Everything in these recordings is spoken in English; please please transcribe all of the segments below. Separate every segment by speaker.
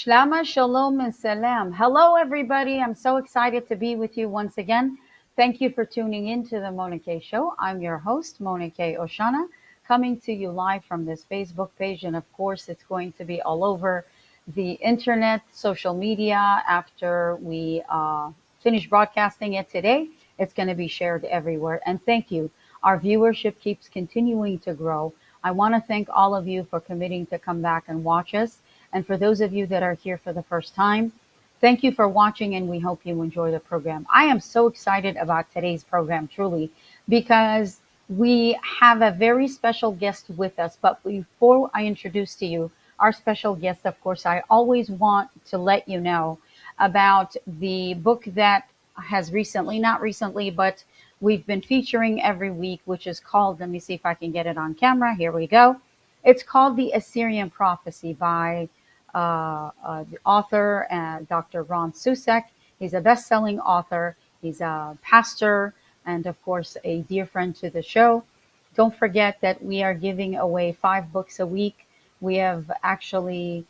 Speaker 1: Shlama, shalom, and salam. Hello, everybody. I'm so excited to be with you once again. Thank you for tuning in to the Mona K Show. I'm your host, Mona K Oshana, coming to you live from this Facebook page. And of course, it's going to be all over the internet, social media. After we finish broadcasting it today, it's going to be shared everywhere. And thank you. Our viewership keeps continuing to grow. I want to thank all of you for committing to come back and watch us. And for those of you that are here for the first time, thank you for watching and we hope you enjoy the program. I am so excited about today's program, truly, because we have a very special guest with us. But before I introduce to you our special guest, of course, I always want to let you know about the book that has recently, not recently, but we've been featuring every week, which is called, let me see if I can get it on camera. Here we go. It's called The Assyrian Prophecy by the author, Dr. Ron Susek. He's a best-selling author. He's a pastor and, of course, a dear friend to the show. Don't forget that we are giving away 5 books a week. We have actually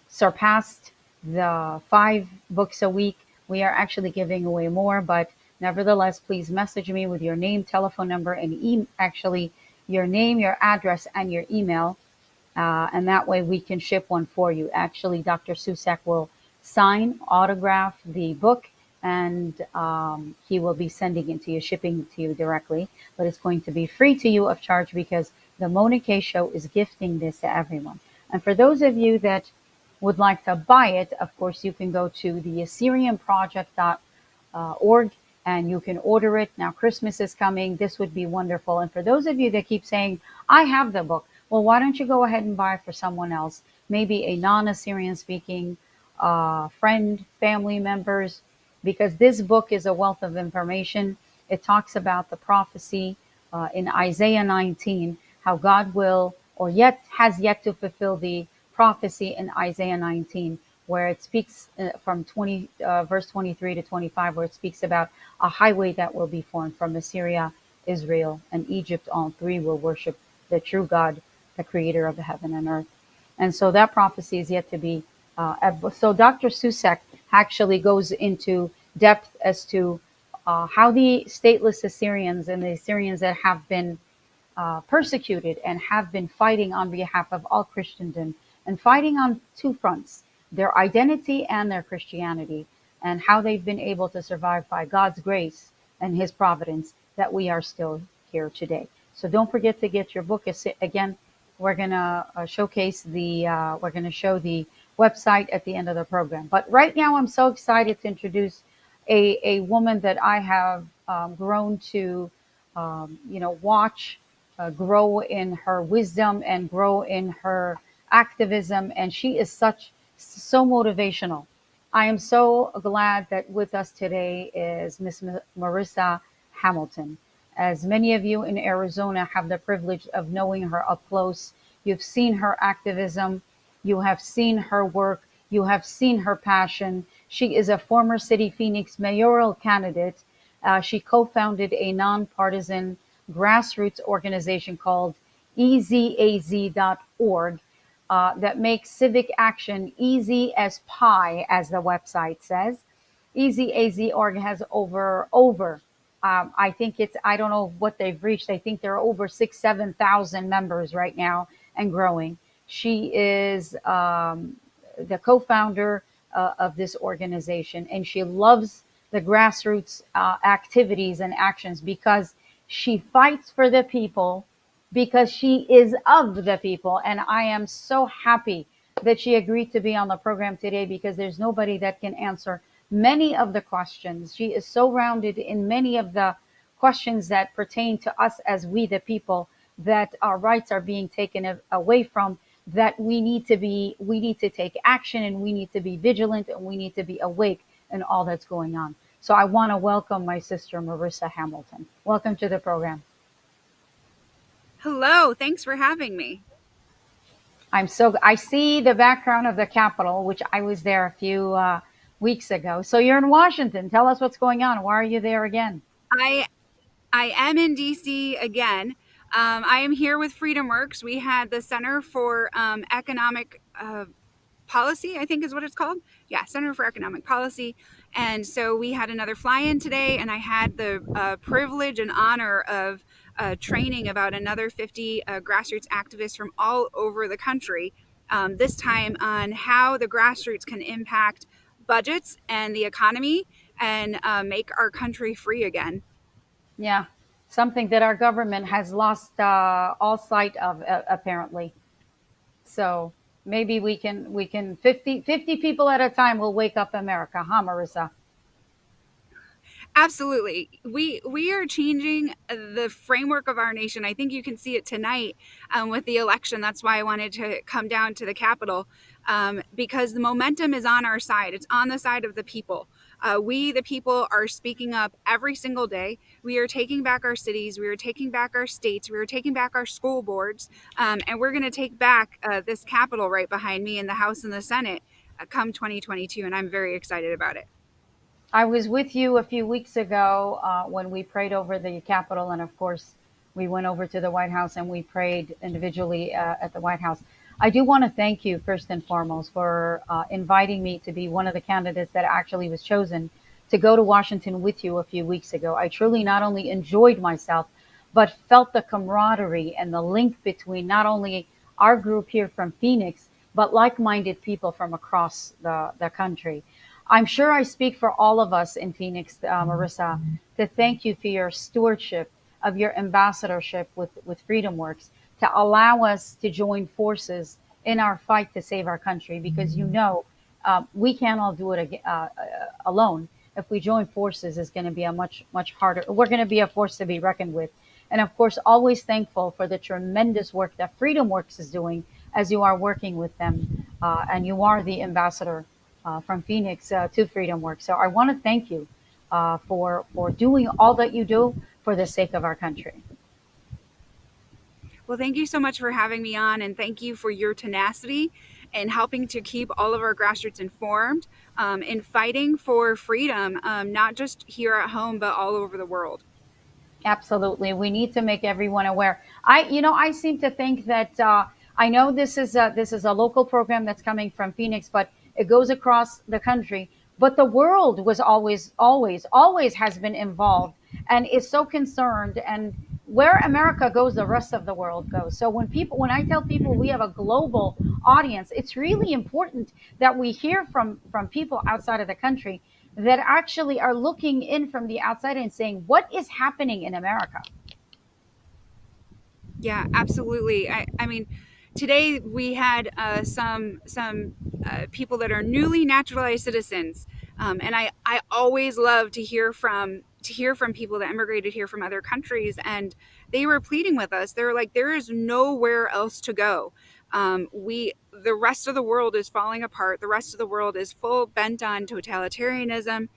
Speaker 1: surpassed the 5 books a week. We are actually giving away more, but nevertheless, please message me with your name, telephone number, and actually your name, your address, and your email, and that way we can ship one for you. Actually, Dr. Susak will sign, autograph the book, and he will be sending it to you, shipping it to you directly. But it's going to be free to you of charge because the Mona K Show is gifting this to everyone. And for those of you that would like to buy it, of course, you can go to the AssyrianProject.org and you can order it. Now, Christmas is coming. This would be wonderful. And for those of you that keep saying, I have the book, well, why don't you go ahead and buy it for someone else? Maybe a non-Assyrian speaking friend, family members, because this book is a wealth of information. It talks about the prophecy in Isaiah 19, how God will, or yet has yet to fulfill the prophecy in Isaiah 19, where it speaks from verse 23 to 25, where it speaks about a highway that will be formed from Assyria, Israel, and Egypt. All three will worship the true God, the creator of the heaven and earth. And so that prophecy is yet to be. So Dr. Susek actually goes into depth as to how the stateless Assyrians and the Assyrians that have been persecuted and have been fighting on behalf of all Christendom and fighting on 2 fronts, their identity and their Christianity, and how they've been able to survive by God's grace and his providence that we are still here today. So don't forget to get your book. Again, we're going to showcase we're going to show the website at the end of the program. But right now, I'm so excited to introduce a woman that I have grown to, watch grow in her wisdom and grow in her activism. And she is so motivational. I am so glad that with us today is Miss Marissa Hamilton. As many of you in Arizona have the privilege of knowing her up close, you've seen her activism, you have seen her work, you have seen her passion. She is a former City Phoenix mayoral candidate. She co-founded a nonpartisan grassroots organization called ezaz.org that makes civic action easy as pie, as the website says. EZAZ.org has I think I don't know what they've reached. I think there are over 7,000 members right now and growing. She is the co-founder of this organization, and she loves the grassroots activities and actions because she fights for the people, because she is of the people. And I am so happy that she agreed to be on the program today because there's nobody that can answer many of the questions. She is so rounded in many of the questions that pertain to us as we the people, that our rights are being taken away from, that we need to take action, and we need to be vigilant, and we need to be awake in all that's going on. So I want to welcome my sister, Marissa Hamilton. Welcome to the program.
Speaker 2: Hello, thanks for having me.
Speaker 1: I see the background of the Capitol, which I was there a few weeks ago. So you're in Washington. Tell us what's going on. Why are you there again?
Speaker 2: I I am in DC again. I am here with FreedomWorks. We had the Center for Economic Policy, I think is what it's called. Yeah, Center for Economic Policy. And so we had another fly-in today, and I had the privilege and honor of training about another 50 grassroots activists from all over the country, this time on how the grassroots can impact budgets and the economy and make our country free again.
Speaker 1: Yeah, something that our government has lost all sight of, apparently. So maybe we can 50 people at a time will wake up America, huh, Marissa?
Speaker 2: Absolutely. We are changing the framework of our nation. I think you can see it tonight with the election. That's why I wanted to come down to the Capitol, because the momentum is on our side. It's on the side of the people. We, the people, are speaking up every single day. We are taking back our cities. We are taking back our states. We are taking back our school boards. And we're going to take back this Capitol right behind me in the House and the Senate come 2022. And I'm very excited about it.
Speaker 1: I was with you a few weeks ago when we prayed over the Capitol, and of course, we went over to the White House and we prayed individually at the White House. I do want to thank you first and foremost for inviting me to be one of the candidates that actually was chosen to go to Washington with you a few weeks ago. I truly not only enjoyed myself, but felt the camaraderie and the link between not only our group here from Phoenix, but like minded people from across the country. I'm sure I speak for all of us in Phoenix, Marissa, to thank you for your stewardship of your ambassadorship with FreedomWorks to allow us to join forces in our fight to save our country because we can't all do it alone. If we join forces, it's going to be a much harder. We're going to be a force to be reckoned with, and of course, always thankful for the tremendous work that FreedomWorks is doing as you are working with them, and you are the ambassador from Phoenix to FreedomWorks. So I want to thank you for doing all that you do for the sake of our country.
Speaker 2: Well, thank you so much for having me on, and thank you for your tenacity and helping to keep all of our grassroots informed in fighting for freedom, not just here at home, but all over the world.
Speaker 1: Absolutely, we need to make everyone aware. I seem to think that I know this is a local program that's coming from Phoenix, but it goes across the country. But the world was always has been involved and is so concerned. And where America goes, the rest of the world goes. So when I tell people we have a global audience, it's really important that we hear from people outside of the country that actually are looking in from the outside and saying, what is happening in America?
Speaker 2: Yeah, absolutely. I mean, today we had some people that are newly naturalized citizens, and I always love to hear from people that immigrated here from other countries, and they were pleading with us. They were like, there is nowhere else to go. We The rest of the world is falling apart. The rest of the world is full bent on totalitarianism,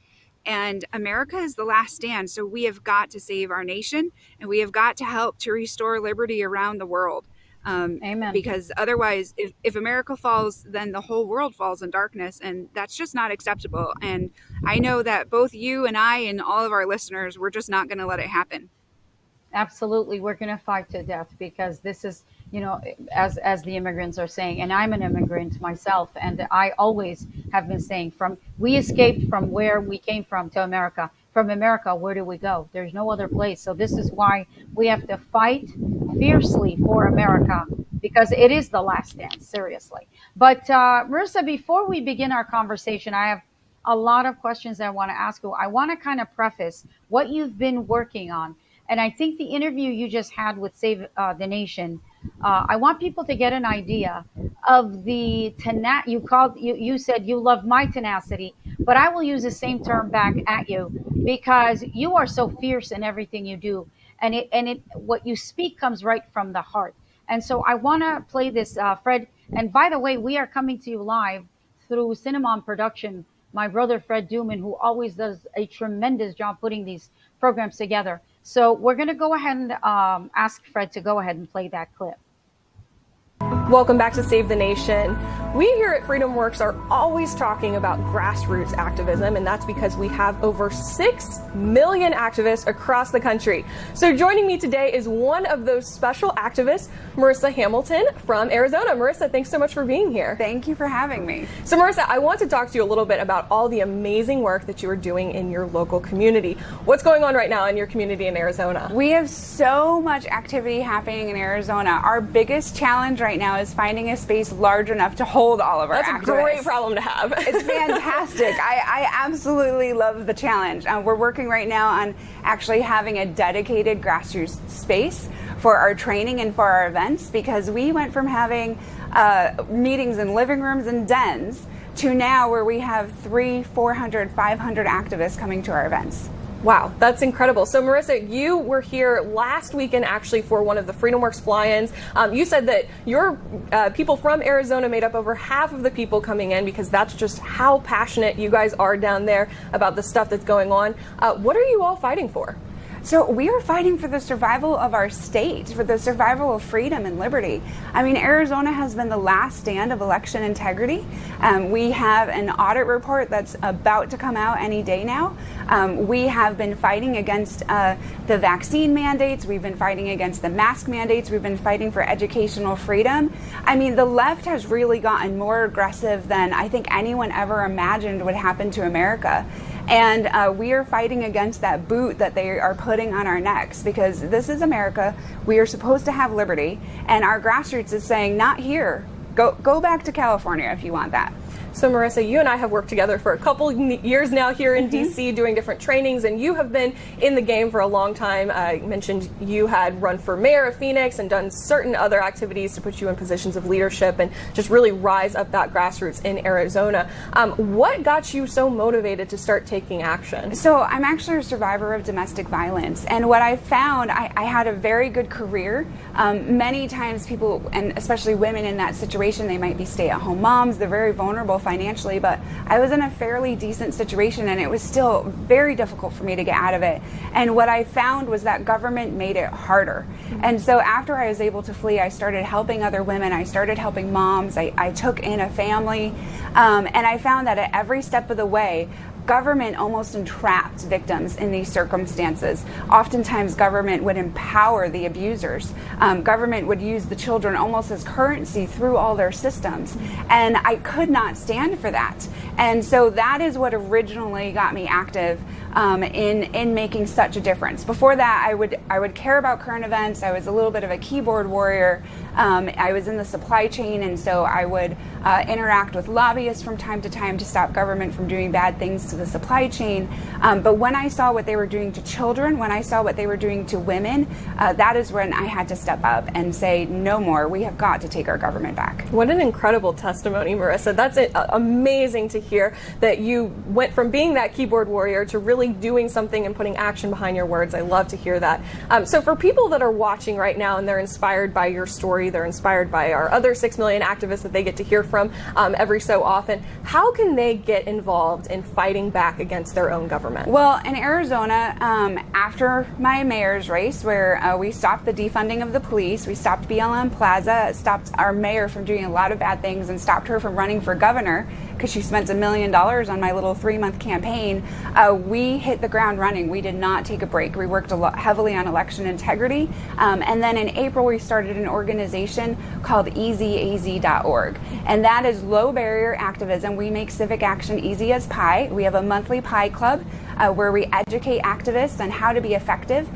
Speaker 2: and America is the last stand. So we have got to save our nation, and we have got to help to restore liberty around the world.
Speaker 1: Amen.
Speaker 2: Because otherwise, if America falls, then the whole world falls in darkness, and that's just not acceptable. And I know that both you and I and all of our listeners, we're just not going to let it happen.
Speaker 1: Absolutely, we're going to fight to death because this is, as the immigrants are saying, and I'm an immigrant myself, and I always have been saying, from we escaped from where we came from to America. From America, where do we go? There's no other place. So this is why we have to fight fiercely for America because it is the last stand. Seriously. But Marissa, before we begin our conversation, I have a lot of questions I want to ask you. I want to kind of preface what you've been working on, and I think the interview you just had with Save the Nation, I want people to get an idea of the you said you love my tenacity, but I will use the same term back at you because you are so fierce in everything you do, and it what you speak comes right from the heart. And so I want to play this, Fred. And by the way, we are coming to you live through Cinnamon Production. My brother Fred Duman, who always does a tremendous job putting these programs together. So we're going to go ahead and ask Fred to go ahead and play that clip.
Speaker 3: Welcome back to Save the Nation. We here at FreedomWorks are always talking about grassroots activism, and that's because we have over 6 million activists across the country. So joining me today is one of those special activists, Marissa Hamilton from Arizona. Marissa, thanks so much for being here.
Speaker 2: Thank you for having me.
Speaker 3: So Marissa, I want to talk to you a little bit about all the amazing work that you are doing in your local community. What's going on right now in your community in Arizona?
Speaker 2: We have so much activity happening in Arizona. Our biggest challenge right now is finding a space large enough to hold all of our activists.
Speaker 3: That's a great problem to have.
Speaker 2: It's fantastic. I absolutely love the challenge. We're working right now on actually having a dedicated grassroots space for our training and for our events, because we went from having meetings in living rooms and dens to now where we have 300, 400, 500 activists coming to our events.
Speaker 3: Wow, that's incredible. So Marissa, you were here last weekend actually for one of the FreedomWorks fly-ins. You said that your people from Arizona made up over half of the people coming in, because that's just how passionate you guys are down there about the stuff that's going on. What are you all fighting for?
Speaker 2: So we are fighting for the survival of our state, for the survival of freedom and liberty. I mean, Arizona has been the last stand of election integrity. We have an audit report that's about to come out any day now. We have been fighting against the vaccine mandates. We've been fighting against the mask mandates. We've been fighting for educational freedom. I mean, the left has really gotten more aggressive than I think anyone ever imagined would happen to America. And we are fighting against that boot that they are putting on our necks, because this is America. We are supposed to have liberty, and our grassroots is saying, not here. Go back to California if you want that.
Speaker 3: So Marissa, you and I have worked together for a couple years now here in DC doing different trainings, and you have been in the game for a long time. I mentioned you had run for mayor of Phoenix and done certain other activities to put you in positions of leadership and just really rise up that grassroots in Arizona. What got you so motivated to start taking action?
Speaker 2: So I'm actually a survivor of domestic violence, and what I found, I had a very good career. Many times people, and especially women in that situation, they might be stay-at-home moms, they're very vulnerable financially, but I was in a fairly decent situation, and it was still very difficult for me to get out of it. And what I found was that government made it harder. And so after I was able to flee, I started helping other women. I started helping moms. I took in a family, and I found that at every step of the way, government almost entrapped victims in these circumstances. Oftentimes government would empower the abusers. Government would use the children almost as currency through all their systems. And I could not stand for that. And so that is what originally got me active in making such a difference. Before that, I would care about current events. I was a little bit of a keyboard warrior. I was in the supply chain, and so I would interact with lobbyists from time to time to stop government from doing bad things to the supply chain. But when I saw what they were doing to children, when I saw what they were doing to women, that is when I had to step up and say, no more. We have got to take our government back.
Speaker 3: What an incredible testimony, Marissa. That's amazing to hear that you went from being that keyboard warrior to really doing something and putting action behind your words. I love to hear that. So for people that are watching right now and they're inspired by your story, they're inspired by our other 6 million activists that they get to hear from every so often, how can they get involved in fighting back against their own government?
Speaker 2: Well, in Arizona, after my mayor's race, where we stopped the defunding of the police, we stopped BLM Plaza, stopped our mayor from doing a lot of bad things, and stopped her from running for governor because she spent $1 million on my little 3-month campaign, we hit the ground running. We did not take a break. We worked heavily on election integrity. And then in April, we started an organization called easyaz.org. And that is low barrier activism. We make civic action easy as pie. We have a monthly pie club where we educate activists on how to be effective.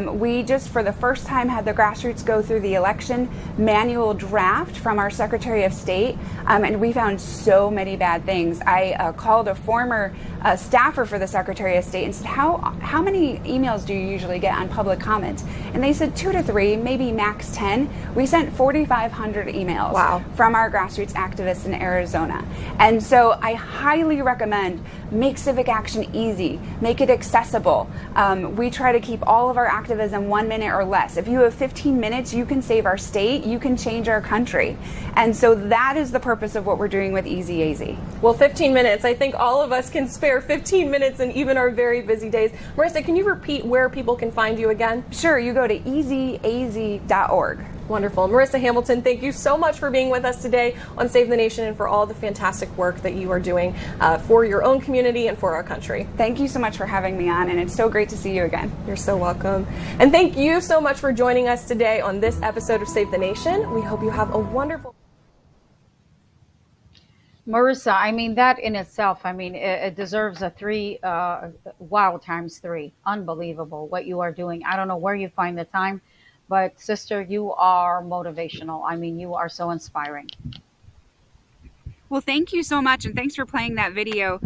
Speaker 2: We just, for the first time, had the grassroots go through the election manual draft from our Secretary of State, and we found so many bad things. I called a former staffer for the Secretary of State and said, how many emails do you usually get on public comment? And they said 2 to 3, maybe max 10. We sent 4,500 emails from our grassroots activists in Arizona. And so I highly recommend make civic action easy, make it accessible. We try to keep all of our activism 1 minute or less. If you have 15 minutes, you can save our state, you can change our country. And so that is the purpose of what we're doing with EasyAZ.
Speaker 3: Well, 15 minutes. I think all of us can spare 15 minutes in even our very busy days. Marissa, can you repeat where people can find you again?
Speaker 2: Sure, you go to easyaz.org.
Speaker 3: Wonderful. Marissa Hamilton, thank you so much for being with us today on Save the Nation and for all the fantastic work that you are doing for your own community and for our country.
Speaker 2: Thank you so much for having me on, and it's so great to see you again.
Speaker 3: You're so welcome. And thank you so much for joining us today on this episode of Save the Nation. We hope you have a wonderful...
Speaker 1: Marissa, I mean, that in itself, I mean, it deserves a wow, times three. Unbelievable what you are doing. I don't know where you find the time, but sister, you are motivational. I mean, you are so inspiring.
Speaker 2: Well, thank you so much, and thanks for playing that video.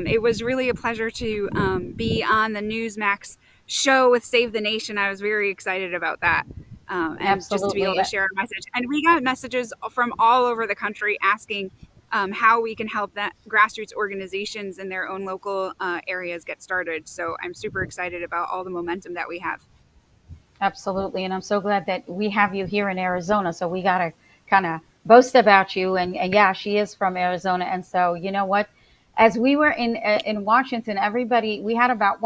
Speaker 2: It was really a pleasure to be on the Newsmax show with Save the Nation. I was very excited about that. And
Speaker 1: Absolutely.
Speaker 2: just to be able to share our message. And we got messages from all over the country asking how we can help that grassroots organizations in their own local areas get started. So I'm super excited about all the momentum that we have.
Speaker 1: Absolutely. And I'm so glad that we have you here in Arizona. So we got to kind of boast about you. And yeah, she is from Arizona. And so, you know what? As we were in Washington, everybody, we had about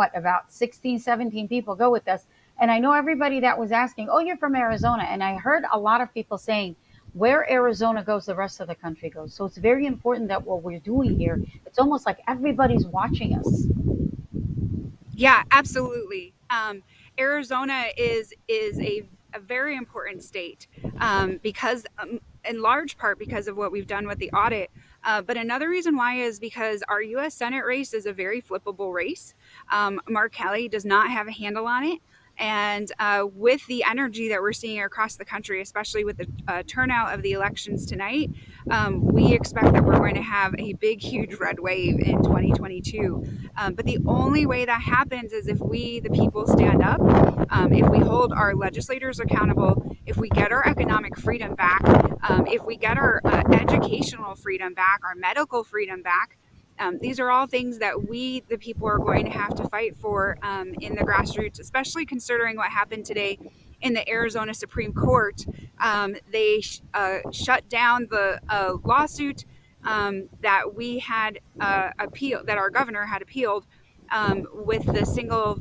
Speaker 1: 16, 17 people go with us. And I know everybody that was asking, oh, you're from Arizona. And I heard a lot of people saying, where Arizona goes, the rest of the country goes. So it's very important that what we're doing here, it's almost like everybody's watching us.
Speaker 2: Yeah, absolutely. Arizona is a very important state because in large part because of what we've done with the audit. But another reason why is because our U.S. Senate race is a very flippable race. Mark Kelly does not have a handle on it. And with the energy that we're seeing across the country, especially with the turnout of the elections tonight, we expect that we're going to have a big, huge red wave in 2022. But the only way that happens is if we, the people, stand up, if we hold our legislators accountable, if we get our economic freedom back, if we get our educational freedom back, our medical freedom back. These are all things that we, the people, are going to have to fight for in the grassroots, especially considering what happened today in the Arizona Supreme Court. They shut down the lawsuit that we had appealed, that our governor had appealed with the single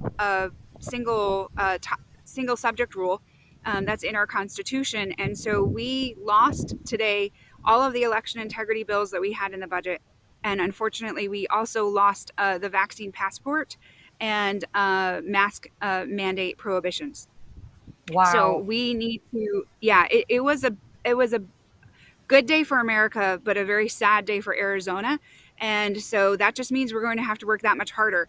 Speaker 2: subject rule that's in our Constitution. And so we lost today all of the election integrity bills that we had in the budget. And unfortunately, we also lost the vaccine passport and mask mandate prohibitions.
Speaker 1: Wow.
Speaker 2: So we need to, it was a good day for America, but a very sad day for Arizona. And so that just means we're going to have to work that much harder.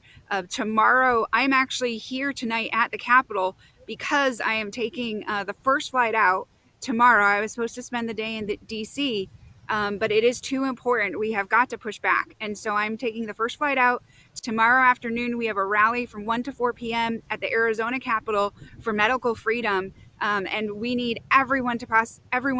Speaker 2: Tomorrow, I'm actually here tonight at the Capitol because I am taking the first flight out tomorrow. I was supposed to spend the day in DC. But it is too important. We have got to push back. And so I'm taking the first flight out. Tomorrow afternoon, we have a rally from 1 to 4 p.m. at the Arizona Capitol for medical freedom. And we need everyone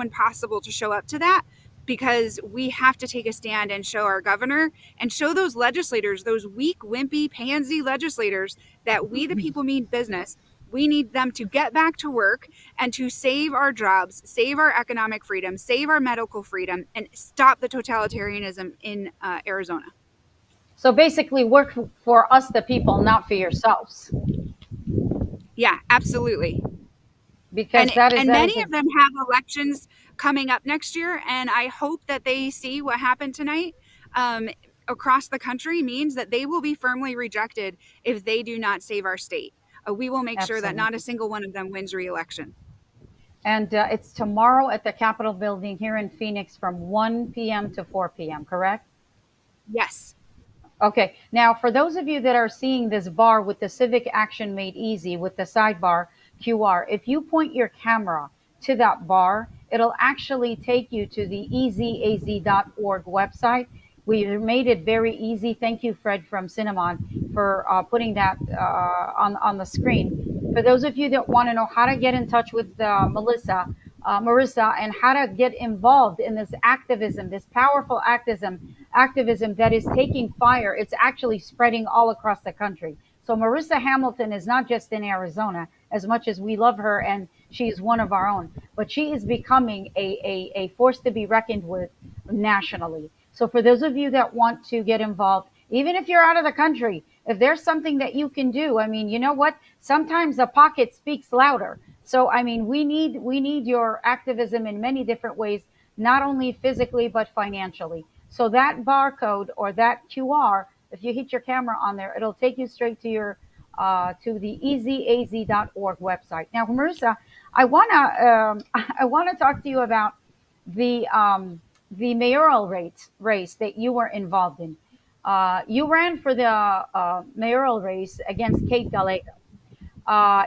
Speaker 2: possible to show up to that because we have to take a stand and show our governor and show those legislators, those weak, wimpy, pansy legislators, that we, the people, mean business. We need them to get back to work and to save our jobs, save our economic freedom, save our medical freedom, and stop the totalitarianism in Arizona.
Speaker 1: So basically work for us, the people, not for yourselves.
Speaker 2: Yeah, absolutely.
Speaker 1: Because
Speaker 2: many of them have elections coming up next year, and I hope that they see what happened tonight across the country means that they will be firmly rejected if they do not save our state. We will make sure that not a single one of them wins re-election.
Speaker 1: And it's tomorrow at the Capitol building here in Phoenix from 1 p.m. to 4 p.m., correct?
Speaker 2: Yes.
Speaker 1: Okay. Now, for those of you that are seeing this bar with the Civic Action Made Easy with the sidebar QR, if you point your camera to that bar, it'll actually take you to the easyaz.org website. We made it very easy. Thank you, Fred from Cinnamon, for putting that on the screen. For those of you that want to know how to get in touch with Marissa, and how to get involved in this activism, this powerful activism that is taking fire, it's actually spreading all across the country. So Marissa Hamilton is not just in Arizona, as much as we love her and she is one of our own, but she is becoming a force to be reckoned with nationally. So for those of you that want to get involved, even if you're out of the country, if there's something that you can do, I mean, you know what? Sometimes the pocket speaks louder So I mean, we need your activism in many different ways, not only physically but financially. So that barcode or that QR, if you hit your camera on there, it'll take you straight to your to the easyaz.org website. Now, Marissa, I wanna talk to you about the mayoral race that you were involved in. You ran for the mayoral race against Kate Gallego.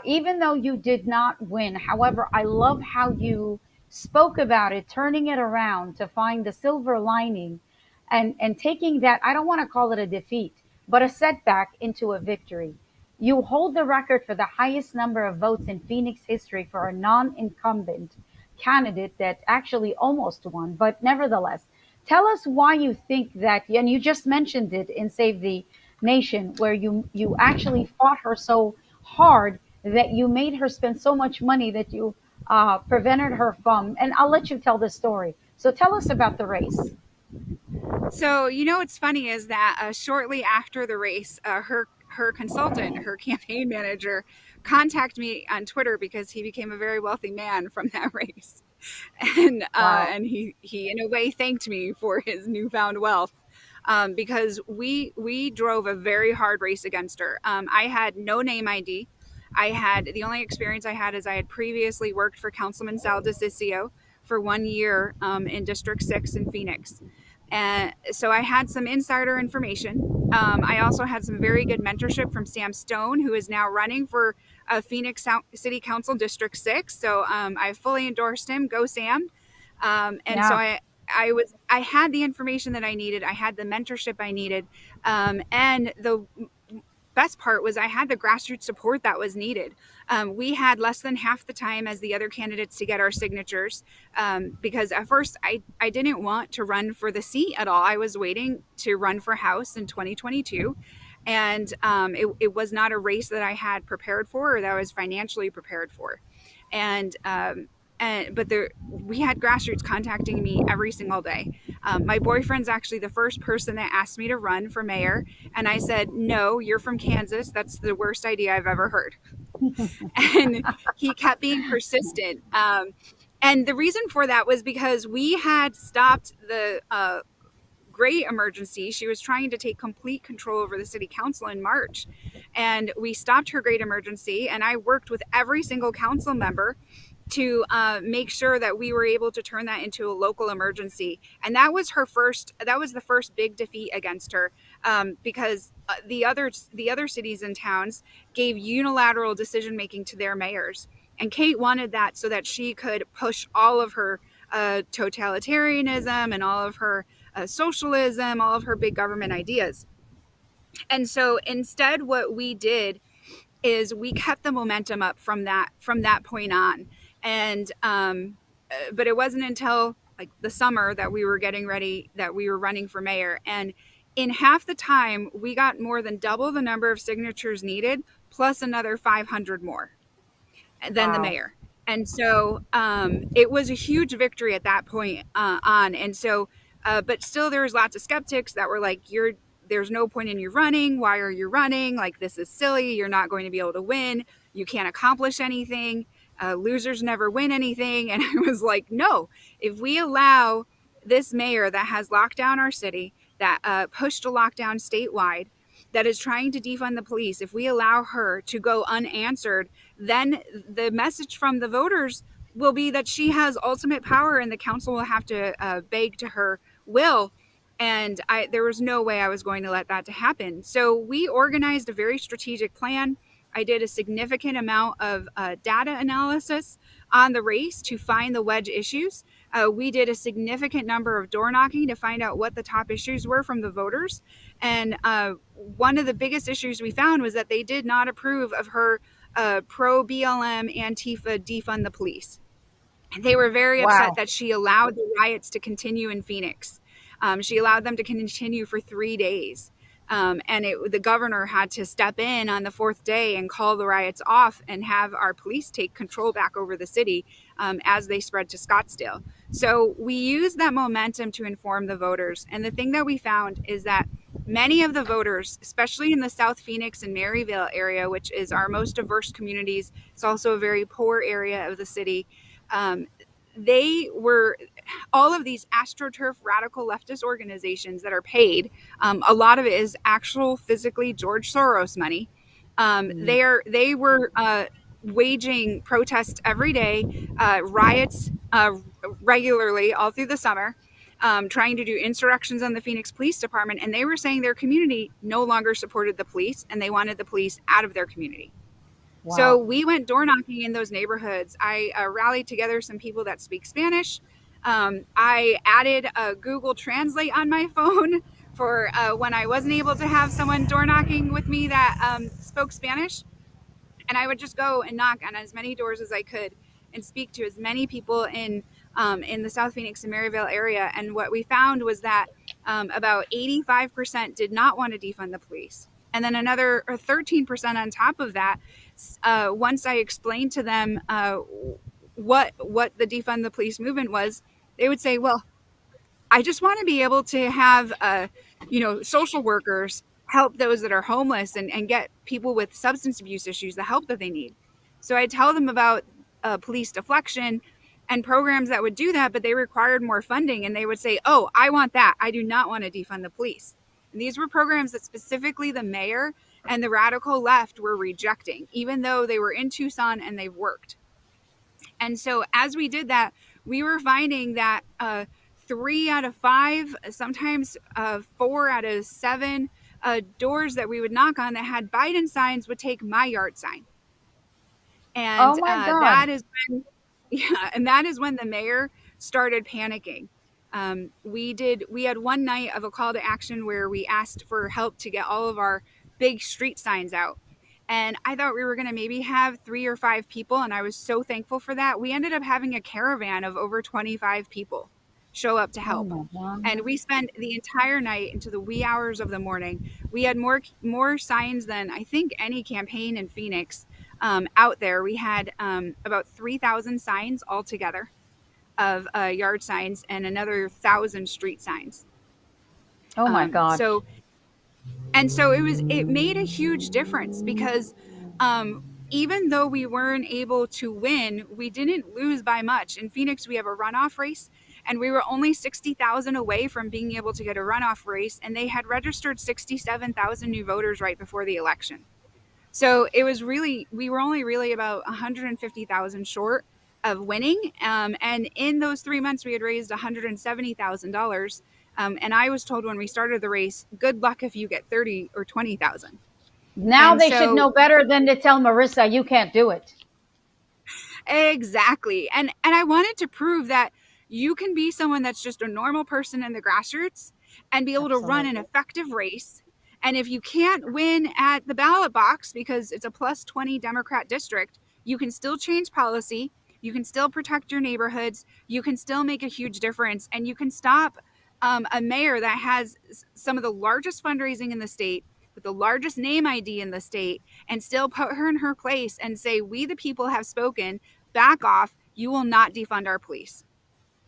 Speaker 1: Even though you did not win. However, I love how you spoke about it, turning it around to find the silver lining and taking that, I don't want to call it a defeat, but a setback into a victory. You hold the record for the highest number of votes in Phoenix history for a non incumbent candidate that actually almost won, but nevertheless, tell us why you think that, and you just mentioned it in Save the Nation, where you actually fought her so hard that you made her spend so much money that you prevented her from. And I'll let you tell the story. So tell us about the race.
Speaker 2: So, what's funny is that shortly after the race, her consultant, her campaign manager, contacted me on Twitter because he became a very wealthy man from that race,
Speaker 1: Wow.
Speaker 2: and he in a way thanked me for his newfound wealth. Because we drove a very hard race against her. I had no name ID. I had the only experience I had is I had previously worked for Councilman Sal DeCiccio for 1 year in District 6 in Phoenix. And so I had some insider information. I also had some very good mentorship from Sam Stone, who is now running for Phoenix City Council District 6. So I fully endorsed him. Go, Sam. And so
Speaker 1: Yeah.
Speaker 2: I had the information that I needed. I had the mentorship I needed. And the best part was I had the grassroots support that was needed. We had less than half the time as the other candidates to get our signatures, because at first I didn't want to run for the seat at all. I was waiting to run for House in 2022. And it was not a race that I had prepared for or that I was financially prepared for. And but we had grassroots contacting me every single day. My boyfriend's actually the first person that asked me to run for mayor, and I said, "No, you're from Kansas. That's the worst idea I've ever heard." And he kept being persistent. And the reason for that was because we had stopped the great emergency. She was trying to take complete control over the city council in March, and we stopped her great emergency. And I worked with every single council member to make sure that we were able to turn that into a local emergency. And that was the first big defeat against her, because the other cities and towns gave unilateral decision making to their mayors. And Kate wanted that so that she could push all of her totalitarianism and all of her socialism, all of her big government ideas. And so instead, what we did is we kept the momentum up from that point on. And but it wasn't until like the summer that we were getting ready, that we were running for mayor. And in half the time, we got more than double the number of signatures needed, plus another 500 more than the
Speaker 1: Wow.
Speaker 2: mayor. And so it was a huge victory at that point on. And so, but still, there was lots of skeptics that were like, there's no point in you running. Why are you running? Like, this is silly. You're not going to be able to win. You can't accomplish anything. Losers never win anything. And I was like, no, if we allow this mayor that has locked down our city, that pushed a lockdown statewide, that is trying to defund the police, if we allow her to go unanswered, then the message from the voters will be that she has ultimate power and the council will have to beg to her will. And there was no way I was going to let that to happen. So we organized a very strategic plan. I did a significant amount of data analysis on the race to find the wedge issues. We did a significant number of door knocking to find out what the top issues were from the voters. And one of the biggest issues we found was that they did not approve of her pro BLM Antifa defund the police. They were very upset
Speaker 1: Wow.
Speaker 2: that she allowed the riots to continue in Phoenix. She allowed them to continue for 3 days. And the governor had to step in on the fourth day and call the riots off and have our police take control back over the city as they spread to Scottsdale. So we used that momentum to inform the voters. And the thing that we found is that many of the voters, especially in the South Phoenix and Maryvale area, which is our most diverse communities, it's also a very poor area of the city. They were all of these astroturf radical leftist organizations that are paid. A lot of it is actual physically George Soros money. They were waging protests every day, riots regularly all through the summer, trying to do insurrections on the Phoenix Police Department. And they were saying their community no longer supported the police and they wanted the police out of their community. So
Speaker 1: Wow.
Speaker 2: we went door knocking in those neighborhoods. I rallied together some people that speak Spanish. I added a Google Translate on my phone for when I wasn't able to have someone door knocking with me that spoke Spanish. And I would just go and knock on as many doors as I could and speak to as many people in the South Phoenix and Maryvale area. And what we found was that about 85% did not want to defund the police. And then another 13% on top of that, once I explained to them what the defund the police movement was, they would say, well, I just want to be able to have, social workers help those that are homeless and get people with substance abuse issues the help that they need. So I tell them about police deflection and programs that would do that, but they required more funding. And they would say, oh, I want that. I do not want to defund the police. And these were programs that specifically the mayor and the radical left were rejecting, even though they were in Tucson and they've worked. And so as we did that, we were finding that 3 out of 5, sometimes 4 out of 7 doors that we would knock on that had Biden signs would take my yard sign. And
Speaker 1: Oh my God.
Speaker 2: that is when the mayor started panicking. We had one night of a call to action where we asked for help to get all of our big street signs out. And I thought we were going to maybe have 3 or 5 people. And I was so thankful for that. We ended up having a caravan of over 25 people show up to
Speaker 1: Oh
Speaker 2: help.
Speaker 1: my God.
Speaker 2: And we spent the entire night into the wee hours of the morning. We had more signs than I think any campaign in Phoenix out there. We had about 3,000 signs altogether of yard signs and another 1,000 street signs.
Speaker 1: Oh my God.
Speaker 2: So it made a huge difference because even though we weren't able to win, we didn't lose by much. In Phoenix, we have a runoff race, and we were only 60,000 away from being able to get a runoff race, and they had registered 67,000 new voters right before the election. So we were only really about 150,000 short of winning. And in those 3 months, we had raised $170,000. And I was told when we started the race, good luck if you get 30 or 20,000.
Speaker 1: Now they should know better than to tell Marissa, you can't do it.
Speaker 2: Exactly. And I wanted to prove that you can be someone that's just a normal person in the grassroots and be able to run an effective race. And if you can't win at the ballot box because it's a plus 20 Democrat district, you can still change policy. You can still protect your neighborhoods. You can still make a huge difference. And you can stop a mayor that has some of the largest fundraising in the state with the largest name ID in the state and still put her in her place and say, we the people have spoken, back off. You will not defund our police.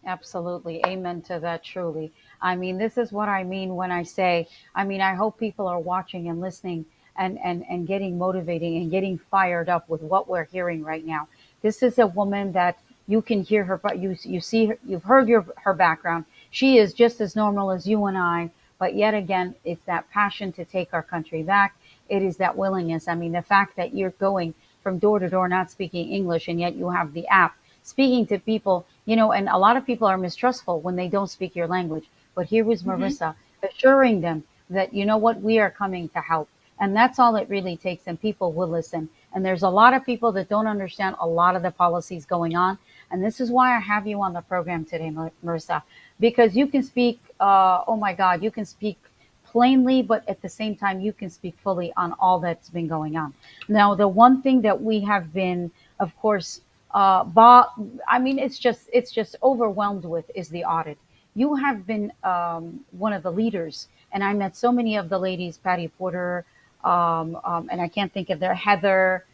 Speaker 1: Absolutely. Amen to that, truly. I mean, this is what I mean when I say, I hope people are watching and listening and getting motivating and getting fired up with what we're hearing right now. This is a woman that you can hear her, but you see her, you've heard her background. She is just as normal as you and I, but yet again, it's that passion to take our country back. It is that willingness. I mean, the fact that you're going from door to door, not speaking English, and yet you have the app speaking to people, and a lot of people are mistrustful when they don't speak your language. But here was Marissa assuring them that, you know what, we are coming to help. And that's all it really takes. And people will listen. And there's a lot of people that don't understand a lot of the policies going on. And this is why I have you on the program today, Marissa, because you can speak, oh my God, you can speak plainly, but at the same time, you can speak fully on all that's been going on. Now, the one thing that we have been, of course, it's just overwhelmed with is the audit. You have been one of the leaders, and I met so many of the ladies, Patty Porter, and I can't think of their Heather,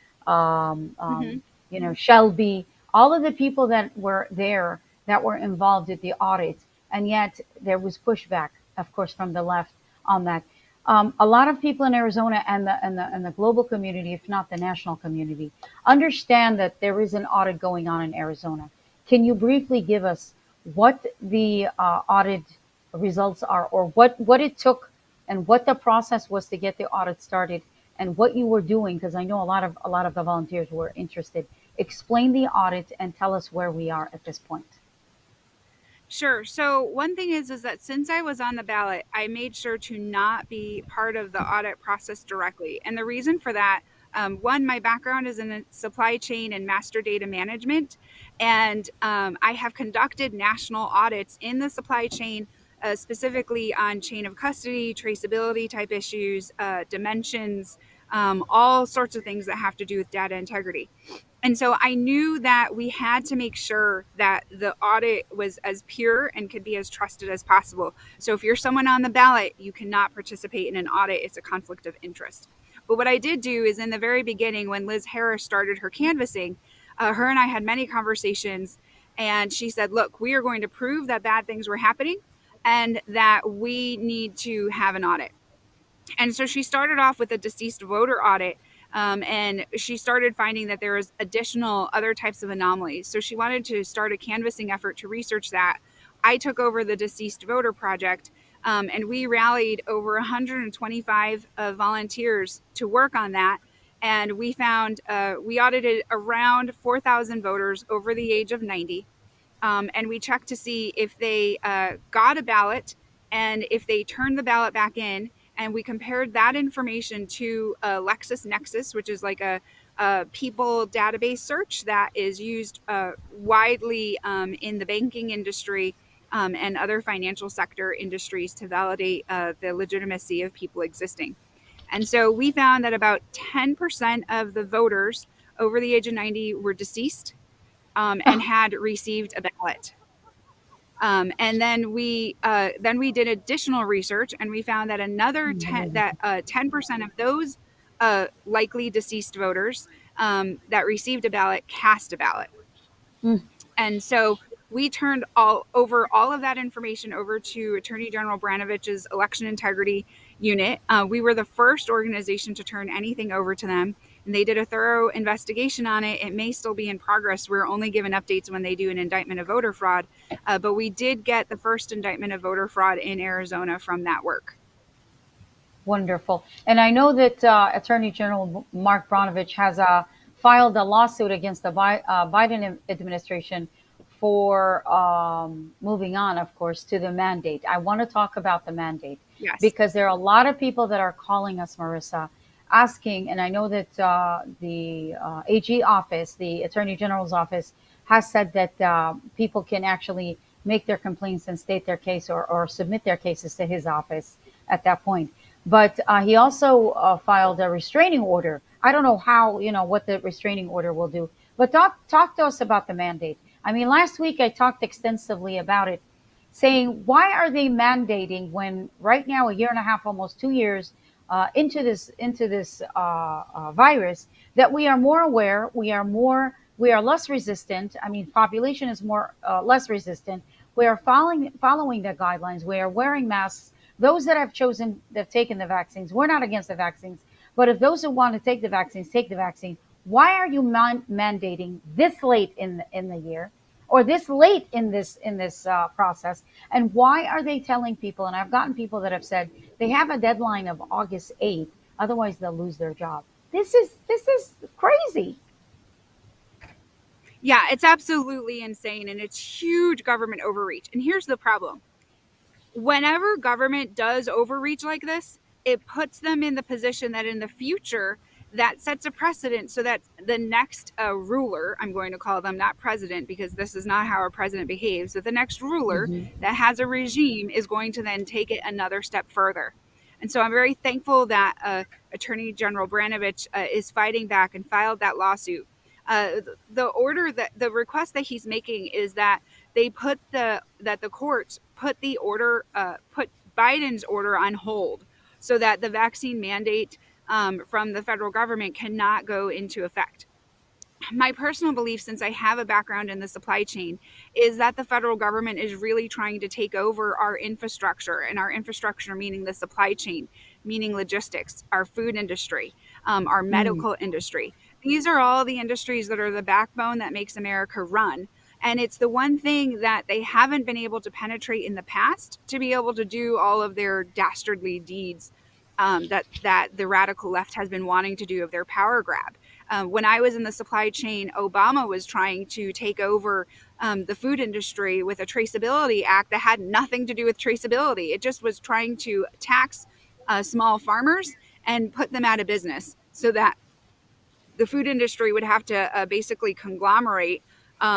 Speaker 1: Shelby, all of the people that were there that were involved with the audit, and yet there was pushback, of course, from the left on that. A lot of people in Arizona and the global community, if not the national community, understand that there is an audit going on in Arizona. Can you briefly give us what the audit results are, or what it took, and what the process was to get the audit started, and what you were doing? Because I know a lot of the volunteers were interested. Explain the audit and tell us where we are at this point.
Speaker 2: Sure. So one thing is that since I was on the ballot, I made sure to not be part of the audit process directly. And the reason for that, one, my background is in the supply chain and master data management, and I have conducted national audits in the supply chain, specifically on chain of custody, traceability type issues, dimensions, all sorts of things that have to do with data integrity. And so I knew that we had to make sure that the audit was as pure and could be as trusted as possible. So if you're someone on the ballot, you cannot participate in an audit. It's a conflict of interest. But what I did do is in the very beginning, when Liz Harris started her canvassing, her and I had many conversations. And she said, look, we are going to prove that bad things were happening and that we need to have an audit. And so she started off with a deceased voter audit, and she started finding that there was additional other types of anomalies. So she wanted to start a canvassing effort to research that. I took over the deceased voter project, and we rallied over 125 volunteers to work on that. And we found we audited around 4,000 voters over the age of 90. And we checked to see if they got a ballot and if they turned the ballot back in. And we compared that information to LexisNexis, which is like a people database search that is used widely in the banking industry and other financial sector industries to validate the legitimacy of people existing. And so we found that about 10% of the voters over the age of 90 were deceased and had received a ballot. And then we did additional research, and we found that another 10% of those likely deceased voters that received a ballot cast a ballot.
Speaker 1: Mm.
Speaker 2: And so we turned all of that information over to Attorney General Branovich's election integrity unit. We were the first organization to turn anything over to them, and they did a thorough investigation on it. It may still be in progress. We're only given updates when they do an indictment of voter fraud, but we did get the first indictment of voter fraud in Arizona from that work.
Speaker 1: Wonderful. And I know that Attorney General Mark Brnovich has filed a lawsuit against the Biden administration for moving on, of course, to the mandate. I want to talk about the mandate.
Speaker 2: Yes.
Speaker 1: Because there are a lot of people that are calling us, Marissa, asking, and I know that the AG office, the Attorney General's office, has said that people can actually make their complaints and state their case, or submit their cases to his office at that point. But he also filed a restraining order. I don't know how, what the restraining order will do. But talk to us about the mandate. I mean, last week I talked extensively about it, saying, why are they mandating when right now, a year and a half, almost 2 years into this virus, that we are more aware, we are less resistant. I mean, population is less resistant. We are following the guidelines. We are wearing masks. Those that have taken the vaccines, we're not against the vaccines, but if those who want to take the vaccines, take the vaccine, why are you mandating this late in the year, or this late in this process? And why are they telling people, and I've gotten people that have said they have a deadline of August 8th, otherwise they'll lose their job. This is crazy.
Speaker 2: Yeah, it's absolutely insane, and it's huge government overreach. And here's the problem. Whenever government does overreach like this, it puts them in the position that in the future, that sets a precedent so that the next ruler, I'm going to call them, not president, because this is not how a president behaves, but the next ruler that has a regime is going to then take it another step further. And so I'm very thankful that Attorney General Branovich is fighting back and filed that lawsuit. The request that he's making is that they the courts put put Biden's order on hold, so that the vaccine mandate from the federal government cannot go into effect. My personal belief, since I have a background in the supply chain, is that the federal government is really trying to take over our infrastructure, and our infrastructure meaning the supply chain. meaning logistics, our food industry, our
Speaker 1: Mm.
Speaker 2: medical industry. These are all the industries that are the backbone that makes America run. And it's the one thing that they haven't been able to penetrate in the past to be able to do all of their dastardly deeds, that the radical left has been wanting to do of their power grab. When I was in the supply chain, Obama was trying to take over the food industry with a traceability act that had nothing to do with traceability. It just was trying to tax small farmers and put them out of business so that the food industry would have to basically conglomerate,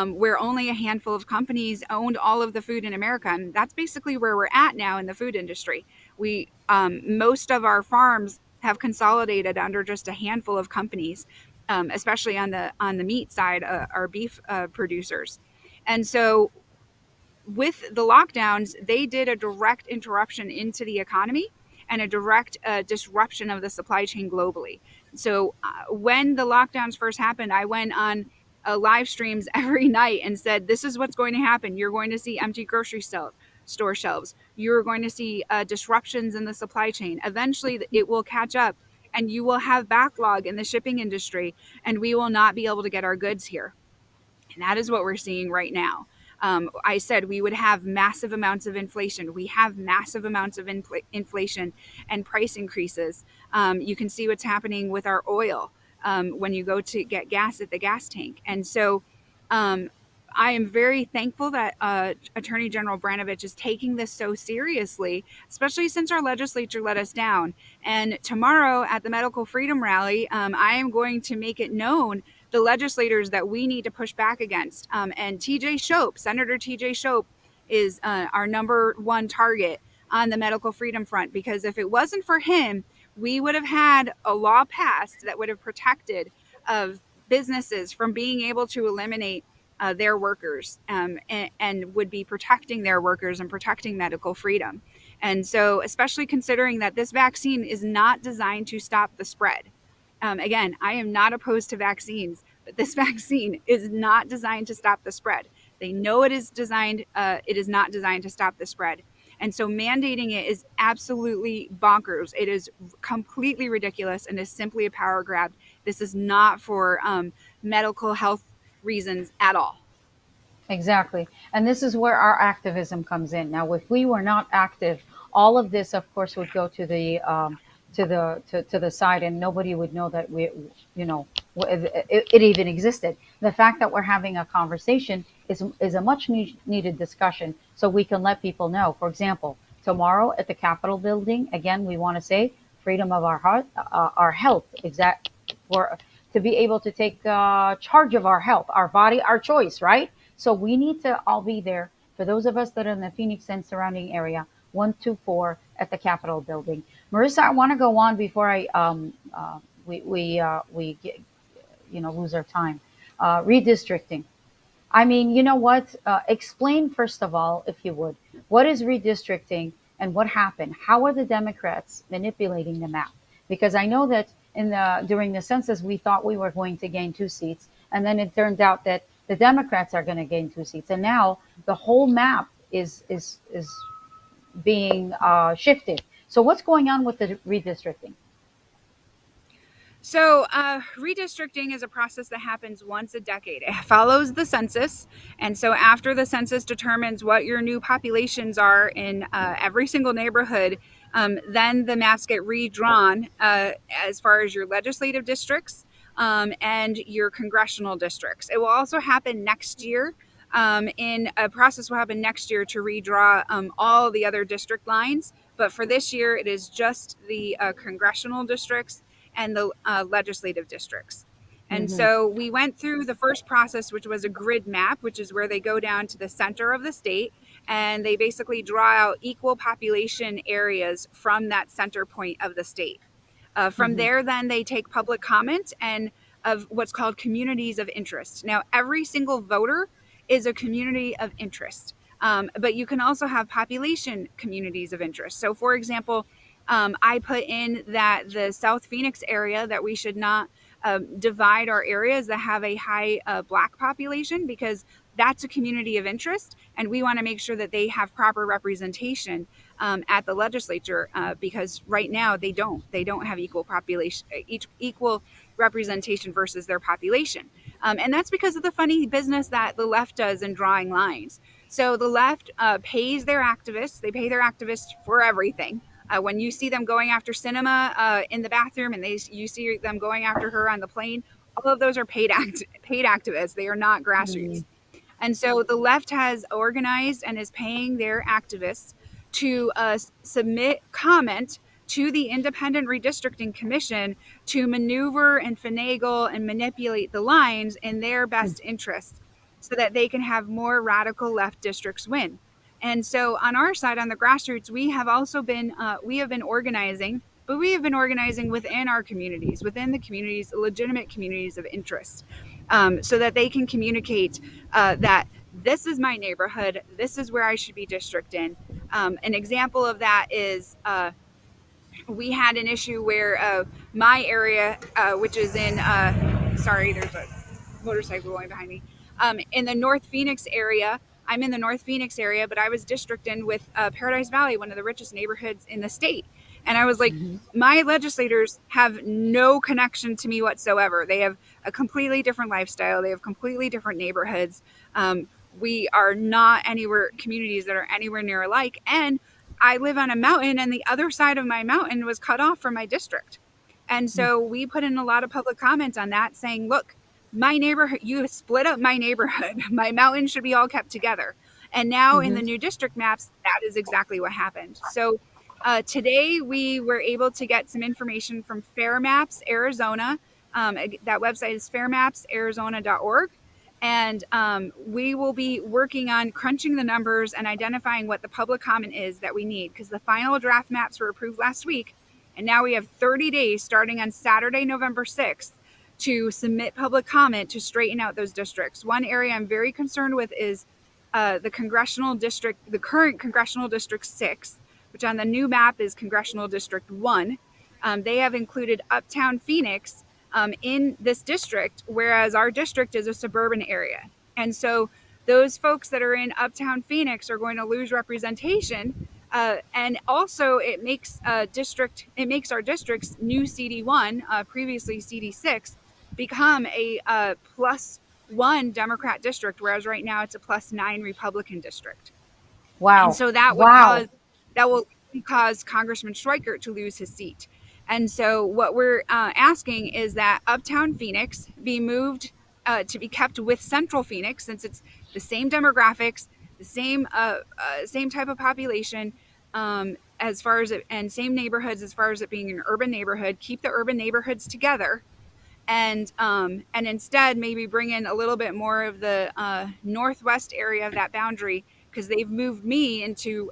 Speaker 2: where only a handful of companies owned all of the food in America. And that's basically where we're at now in the food industry. We Most of our farms have consolidated under just a handful of companies, especially on the meat side, our beef producers. And so with the lockdowns, they did a direct interruption into the economy and a direct disruption of the supply chain globally. So when the lockdowns first happened, I went on live streams every night and said, "This is what's going to happen. You're going to see empty store shelves. You're going to see disruptions in the supply chain. Eventually, it will catch up, and you will have backlog in the shipping industry, and we will not be able to get our goods here." And that is what we're seeing right now. I said we would have massive amounts of inflation. We have massive amounts of inflation and price increases. You can see what's happening with our oil when you go to get gas at the gas tank. And so I am very thankful that Attorney General Branovich is taking this so seriously, especially since our legislature let us down. And tomorrow at the Medical Freedom Rally, I am going to make it known the legislators that we need to push back against. And Senator TJ Shope is our number one target on the medical freedom front, because if it wasn't for him, we would have had a law passed that would have protected businesses from being able to eliminate their workers, and would be protecting their workers and protecting medical freedom. And so, especially considering that this vaccine is not designed to stop the spread. Again, I am not opposed to vaccines, but this vaccine is not designed to stop the spread. They know it is designed. It is not designed to stop the spread. And so mandating it is absolutely bonkers. It is completely ridiculous and is simply a power grab. This is not for medical health reasons at all.
Speaker 1: Exactly. And this is where our activism comes in. Now, if we were not active, all of this, of course, would go to the side, and nobody would know that it even existed. The fact that we're having a conversation is a much needed discussion, so we can let people know. For example, tomorrow at the Capitol building, again, we want to say freedom of our heart, our health, for to be able to take charge of our health, our body, our choice, right? So we need to all be there. For those of us that are in the Phoenix and surrounding area, 124 at the Capitol building. Marissa, I want to go on before we get, lose our time. Redistricting. I mean, you know what? Explain first of all, if you would, what is redistricting and what happened? How are the Democrats manipulating the map? Because I know that during the census we thought we were going to gain 2 seats, and then it turned out that the Democrats are going to gain 2 seats, and now the whole map is being shifted. So what's going on with the redistricting?
Speaker 2: So, redistricting is a process that happens once a decade. It follows the census. And so, after the census determines what your new populations are in every single neighborhood, then the maps get redrawn as far as your legislative districts and your congressional districts. It will also happen next year. In a process will happen next year to redraw all the other district lines. But for this year, it is just the congressional districts and the legislative districts. And
Speaker 1: Mm-hmm.
Speaker 2: so we went through the first process, which was a grid map, which is where they go down to the center of the state and they basically draw out equal population areas from that center point of the state. From
Speaker 1: Mm-hmm.
Speaker 2: there, then they take public comment and of what's called communities of interest. Now, every single voter is a community of interest, but you can also have population communities of interest. So, for example, I put in that the South Phoenix area, that we should not divide our areas that have a high Black population, because that's a community of interest and we want to make sure that they have proper representation. at the legislature, because right now they don't have equal representation versus their population. And that's because of the funny business that the left does in drawing lines. So the left pays their activists. They pay their activists for everything. When you see them going after Cinema in the bathroom, and you see them going after her on the plane, all of those are paid activists. They are not grassroots. And so the left has organized and is paying their activists to submit comment to the Independent Redistricting Commission to maneuver and finagle and manipulate the lines in their best interest so that they can have more radical left districts win. And so on our side, on the grassroots, we have been organizing, but we have been organizing within our communities, within the communities, legitimate communities of interest, so that they can communicate that this is my neighborhood, this is where I should be districting. An example of that is we had an issue where my area, which is in, sorry, there's a motorcycle going behind me, in the North Phoenix area. I'm in the North Phoenix area, but I was districting with Paradise Valley, one of the richest neighborhoods in the state. And I was like, my legislators have no connection to me whatsoever. They have a completely different lifestyle. They have completely different neighborhoods. We are not communities that are anywhere near alike. And I live on a mountain, and the other side of my mountain was cut off from my district. And so we put in a lot of public comments on that saying, look, my neighborhood, you split up my neighborhood. My mountain should be all kept together. And now in the new district maps, that is exactly what happened. So today we were able to get some information from Fair Maps Arizona. That website is fairmapsarizona.org. And we will be working on crunching the numbers and identifying what the public comment is that we need, because the final draft maps were approved last week. And now we have 30 days starting on Saturday, November 6th, to submit public comment to straighten out those districts. One area I'm very concerned with is the current Congressional District 6, which on the new map is Congressional District 1. They have included Uptown Phoenix in this district, whereas our district is a suburban area. And so those folks that are in Uptown Phoenix are going to lose representation. And also it makes our district's new CD1, previously CD6, become a +1 Democrat district, whereas right now it's a +9 Republican district.
Speaker 1: Wow.
Speaker 2: And so that will cause Congressman Schweikert to lose his seat. And so what we're asking is that Uptown Phoenix be moved to be kept with Central Phoenix, since it's the same demographics, the same type of population, as far as and same neighborhoods as far as it being an urban neighborhood. Keep the urban neighborhoods together, and instead maybe bring in a little bit more of the northwest area of that boundary, because they've moved me into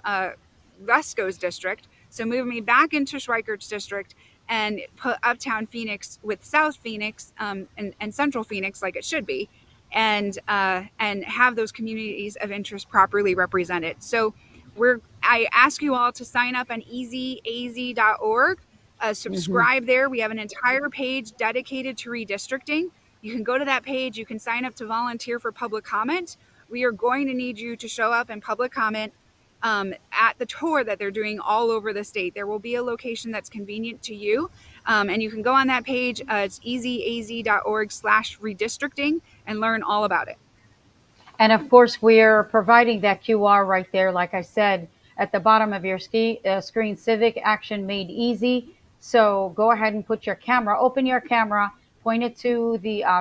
Speaker 2: Lesko's district. So move me back into Schweikert's district and put Uptown Phoenix with South Phoenix and Central Phoenix like it should be, and have those communities of interest properly represented. So I ask you all to sign up on easyaz.org. Subscribe there. We have an entire page dedicated to redistricting. You can go to that page. You can sign up to volunteer for public comment. We are going to need you to show up and public comment at the tour that they're doing all over the state. There will be a location that's convenient to you. And you can go on that page. It's easyaz.org/redistricting and learn all about it.
Speaker 1: And of course, we're providing that QR right there, like I said, at the bottom of your screen, Civic Action Made Easy. So go ahead and put your camera, open your camera, point it to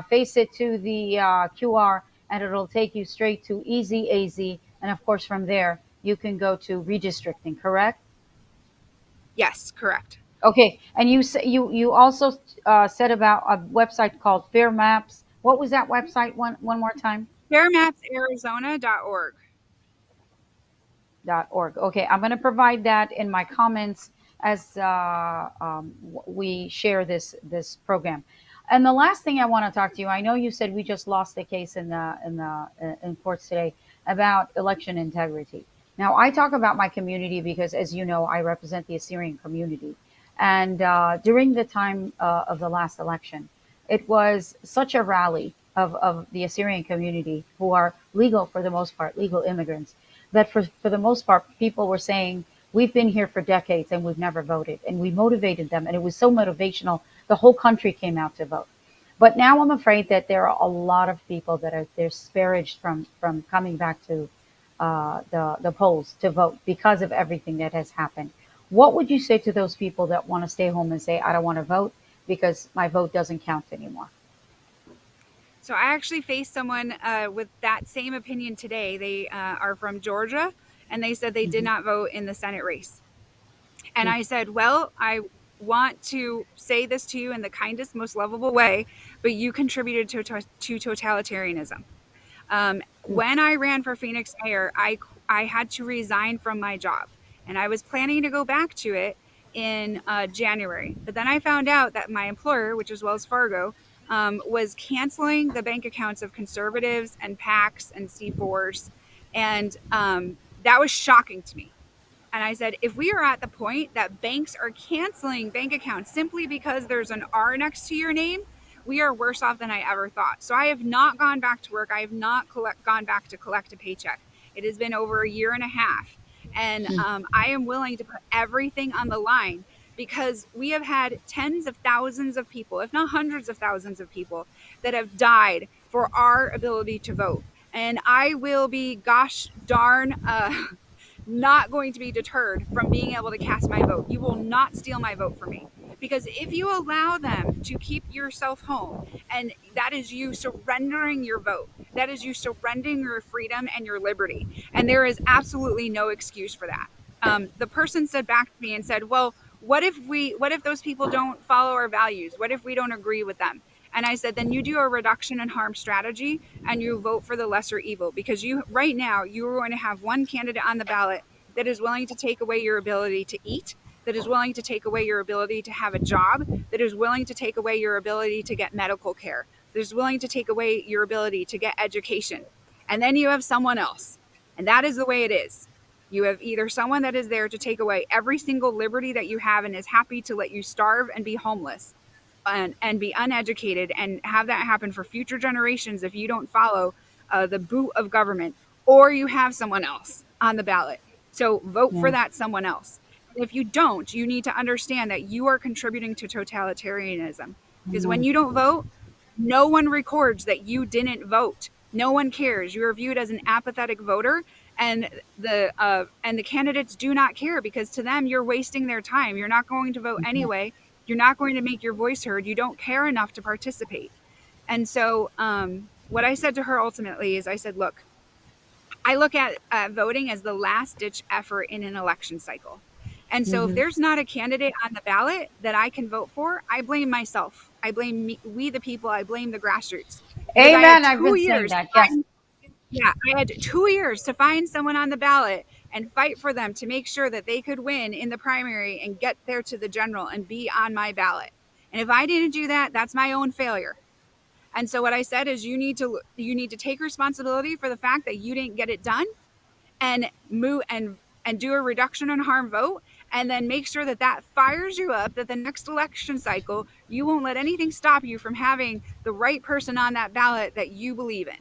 Speaker 1: face it to the QR, and it'll take you straight to Easy AZ. And of course, from there, you can go to redistricting, correct?
Speaker 2: Yes, correct.
Speaker 1: Okay. And you also said about a website called Fair Maps. What was that website one more time?
Speaker 2: fairmapsarizona.org.
Speaker 1: .org. Okay, I'm going to provide that in my comments as we share this program. And the last thing I want to talk to you, I know you said we just lost the case in courts today about election integrity. Now, I talk about my community because, as you know, I represent the Assyrian community. And during the time of the last election, it was such a rally of the Assyrian community, who are legal for the most part, legal immigrants, that for the most part, people were saying, We've been here for decades and we've never voted. And we motivated them. And it was so motivational. The whole country came out to vote. But now I'm afraid that there are a lot of people that are they're disparaged from coming back to the polls to vote because of everything that has happened. What would you say to those people that want to stay home and say, I don't want to vote because my vote doesn't count anymore?
Speaker 2: So I actually faced someone with that same opinion today. They are from Georgia, and they said they did
Speaker 1: Mm-hmm.
Speaker 2: not vote in the Senate race. And
Speaker 1: Mm-hmm.
Speaker 2: I said, well, I want to say this to you in the kindest, most lovable way, but you contributed to totalitarianism. When I ran for Phoenix mayor, I had to resign from my job, and I was planning to go back to it in January. But then I found out that my employer, which is Wells Fargo, was canceling the bank accounts of conservatives and PACs and C4s, and that was shocking to me. And I said, if we are at the point that banks are canceling bank accounts simply because there's an R next to your name, we are worse off than I ever thought. So I have not gone back to work. I have not gone back to collect a paycheck. It has been over a year and a half. And I am willing to put everything on the line because we have had tens of thousands of people, if not hundreds of thousands of people, that have died for our ability to vote. And I will be, gosh darn, not going to be deterred from being able to cast my vote. You will not steal my vote from me. Because if you allow them to keep yourself home, and that is you surrendering your vote, that is you surrendering your freedom and your liberty. And there is absolutely no excuse for that. The person said back to me and said, well, what if those people don't follow our values? What if we don't agree with them? And I said, then you do a reduction in harm strategy and you vote for the lesser evil, because you right now you are going to have one candidate on the ballot that is willing to take away your ability to eat, that is willing to take away your ability to have a job, that is willing to take away your ability to get medical care, that is willing to take away your ability to get education. And then you have someone else. And that is the way it is. You have either someone that is there to take away every single liberty that you have and is happy to let you starve and be homeless, and be uneducated and have that happen for future generations if you don't follow the boot of government, or you have someone else on the ballot. So vote for
Speaker 1: Yeah.
Speaker 2: that someone else. And if you don't, you need to understand that you are contributing to totalitarianism, because when
Speaker 1: Mhm.
Speaker 2: you don't vote, no one records that you didn't vote. No one cares. You are viewed as an apathetic voter, and the candidates do not care, because to them you're wasting their time. You're not going to vote
Speaker 1: Mhm.
Speaker 2: anyway. You're not going to make your voice heard. You don't care enough to participate. And so, what I said to her ultimately is, I said, look, I look at voting as the last ditch effort in an election cycle. And so, if
Speaker 1: Mhm.
Speaker 2: there's not a candidate on the ballot that I can vote for, I blame myself. I blame me, we the people. I blame the grassroots, because I had
Speaker 1: Amen. I've
Speaker 2: two
Speaker 1: been saying
Speaker 2: years to
Speaker 1: that. Yes.
Speaker 2: find, yeah, I had 2 years to find someone on the ballot and fight for them to make sure that they could win in the primary and get there to the general and be on my ballot. And if I didn't do that, that's my own failure. And so what I said is, you need to take responsibility for the fact that you didn't get it done, and move and do a reduction in harm vote, and then make sure that that fires you up, that the next election cycle you won't let anything stop you from having the right person on that ballot that you believe in.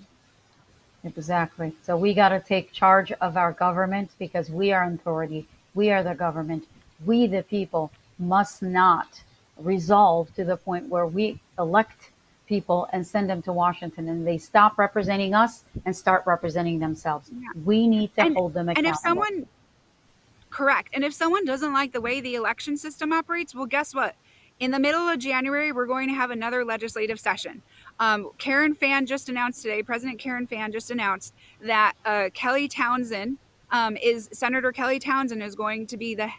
Speaker 1: Exactly. So we got to take charge of our government because we are authority. We are the government. We, the people, must not resolve to the point where we elect people and send them to Washington and they stop representing us and start representing themselves.
Speaker 2: Yeah.
Speaker 1: We need to
Speaker 2: and
Speaker 1: hold them
Speaker 2: and if
Speaker 1: accountable.
Speaker 2: someone Correct. And if someone doesn't like the way the election system operates, well, guess what? In the middle of January, we're going to have another legislative session. Karen Fann just announced today, President Karen Fann just announced that Senator Kelly Townsend is going to be the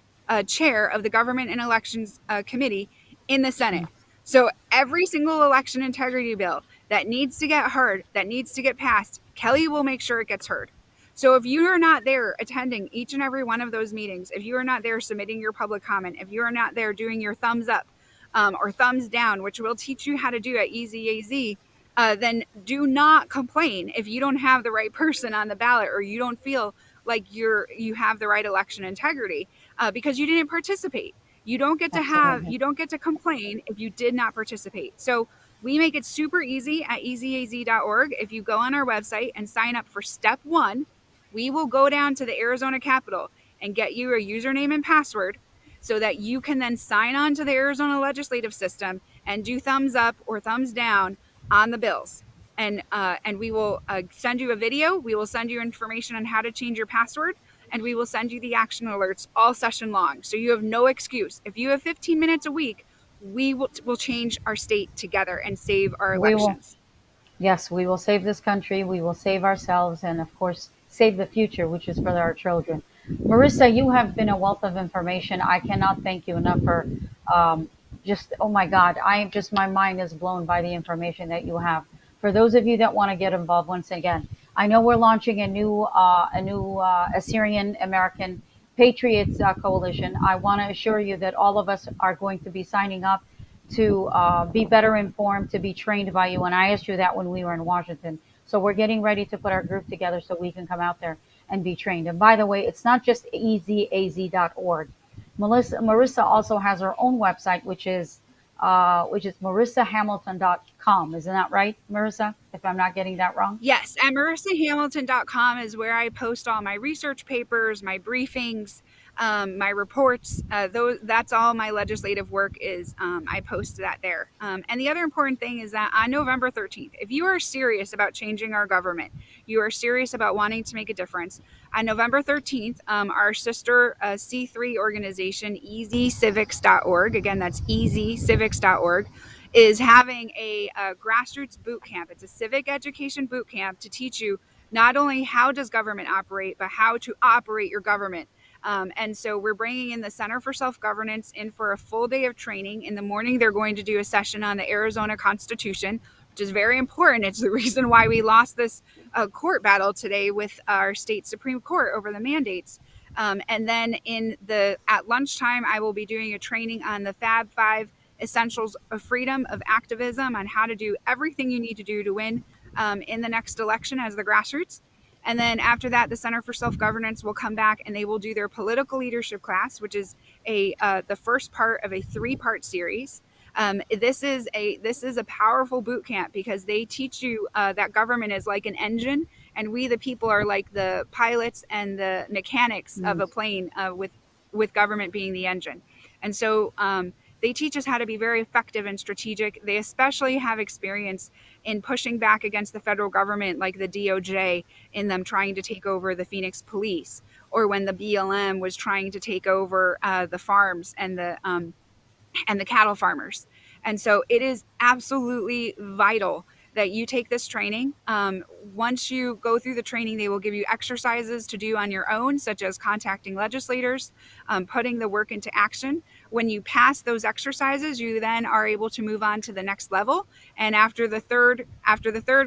Speaker 2: chair of the Government and Elections Committee in the Senate. So every single election integrity bill that needs to get heard, that needs to get passed, Kelly will make sure it gets heard. So if you are not there attending each and every one of those meetings, if you are not there submitting your public comment, if you are not there doing your thumbs up or thumbs down, which we'll teach you how to do at EZAZ, then do not complain if you don't have the right person on the ballot, or you don't feel like you have the right election integrity because you didn't participate.
Speaker 1: Absolutely.
Speaker 2: You don't get to complain if you did not participate. So we make it super easy at ezaz.org. If you go on our website and sign up for step 1, we will go down to the Arizona Capitol and get you a username and password so that you can then sign on to the Arizona legislative system and do thumbs up or thumbs down on the bills. And we will send you a video. We will send you information on how to change your password, and we will send you the action alerts all session long. So you have no excuse. If you have 15 minutes a week, we will change our state together and save our
Speaker 1: We will.
Speaker 2: elections.
Speaker 1: Yes, we will save this country. We will save ourselves, and of course, save the future, which is for our children. Marissa, you have been a wealth of information. I cannot thank you enough for um, just, oh my God, I am just, my mind is blown by the information that you have. For those of you that want to get involved, once again, I know we're launching a new Assyrian American Patriots Coalition. I want to assure you that all of us are going to be signing up to be better informed, to be trained by you. And I asked you that when we were in Washington. So we're getting ready to put our group together so we can come out there and be trained. And by the way, it's not just easyaz.org. Marissa also has her own website, which is marissahamilton.com. Isn't that right, Marissa? If I'm not getting that wrong?
Speaker 2: Yes, at marissahamilton.com is where I post all my research papers, my briefings, my reports. That's all my legislative work is. I post that there. And the other important thing is that on November 13th, if you are serious about changing our government, you are serious about wanting to make a difference, on November 13th, our sister C3 organization, easycivics.org, again, that's easycivics.org, is having a grassroots boot camp. It's a civic education boot camp to teach you not only how does government operate, but how to operate your government. And so we're bringing in the Center for Self-Governance in for a full day of training. In the morning, they're going to do a session on the Arizona Constitution, which is very important. It's the reason why we lost this court battle today with our state Supreme Court over the mandates. And then at lunchtime, I will be doing a training on the Fab Five essentials of freedom, of activism, on how to do everything you need to do to win in the next election as the grassroots. And then after that, the Center for Self-Governance will come back and they will do their political leadership class, which is the first part of a 3-part series. This is a powerful boot camp because they teach you that government is like an engine, and we the people are like the pilots and the mechanics of a plane, with government being the engine. And so they teach us how to be very effective and strategic. They especially have experience in pushing back against the federal government, like the DOJ, in them trying to take over the Phoenix police, or when the BLM was trying to take over the farms and the cattle farmers. And so it is absolutely vital that you take this training. Once you go through the training, they will give you exercises to do on your own, such as contacting legislators, putting the work into action. When you pass those exercises, you then are able to move on to the next level. And after the third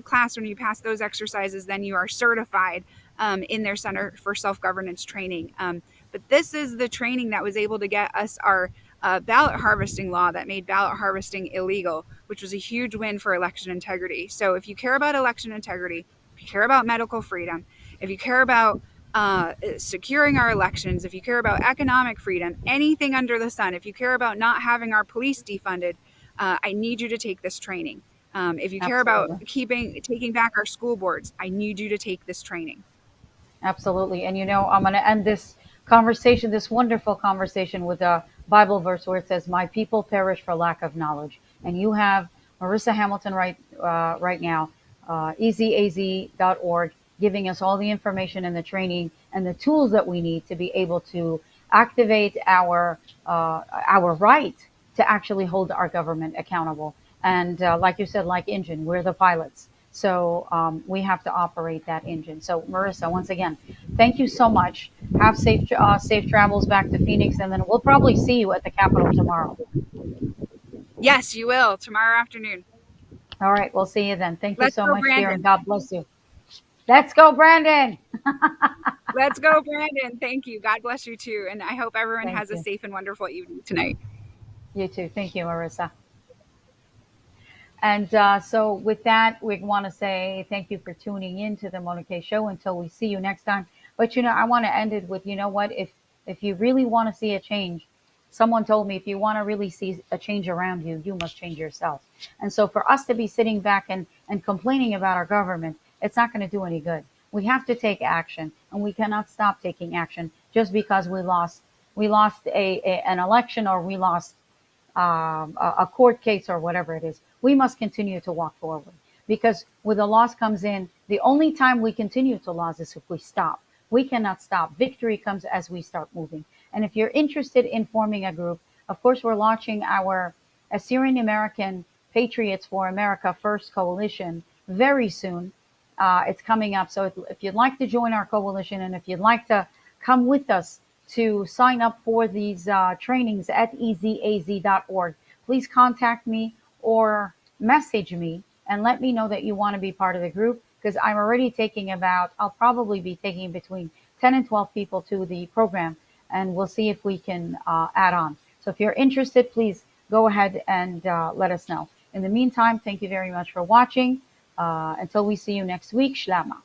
Speaker 2: class, when you pass those exercises, then you are certified in their Center for Self-Governance training. But this is the training that was able to get us our ballot harvesting law that made ballot harvesting illegal, which was a huge win for election integrity. So if you care about election integrity, if you care about medical freedom, if you care about securing our elections, if you care about economic freedom, anything under the sun, if you care about not having our police defunded, I need you to take this training. If you care about taking back our school boards, I need you to take this training.
Speaker 1: Absolutely. And I'm going to end this conversation, this wonderful conversation, with a Bible verse where it says, "My people perish for lack of knowledge." And you have Marissa Hamilton right now, easyaz.org, giving us all the information and the training and the tools that we need to be able to activate our right to actually hold our government accountable. And like you said, like engine, we're the pilots. So we have to operate that engine. So Marissa, once again, thank you so much. Have safe travels back to Phoenix, and then we'll probably see you at the Capitol tomorrow.
Speaker 2: Yes, you will, tomorrow afternoon.
Speaker 1: All right, we'll see you then. Thank you so much,
Speaker 2: Brandon.
Speaker 1: dear, and God bless you. Let's go, Brandon.
Speaker 2: Let's go, Brandon. Thank you. God bless you too. And I hope everyone has a safe and wonderful evening tonight.
Speaker 1: You too. Thank you, Marissa. And so with that, we want to say thank you for tuning in to the Mona K Show until we see you next time. But, I want to end it with, what, if you really want to see a change, someone told me, if you want to really see a change around you, you must change yourself. And so for us to be sitting back and complaining about our government, it's not going to do any good. We have to take action, and we cannot stop taking action just because we lost an election, or we lost a court case, or whatever it is. We must continue to walk forward, because with the loss comes in, the only time we continue to lose is if we stop. We cannot stop. Victory comes as we start moving. And if you're interested in forming a group, of course, we're launching our Assyrian American Patriots for America First Coalition very soon. It's coming up. So if you'd like to join our coalition, and if you'd like to come with us to sign up for these trainings at ezaz.org, please contact me or message me and let me know that you want to be part of the group, because I'm already taking I'll probably be taking between 10 and 12 people to the program, and we'll see if we can add on. So if you're interested, please go ahead and let us know. In the meantime, thank you very much for watching. Until we see you next week, Shlama.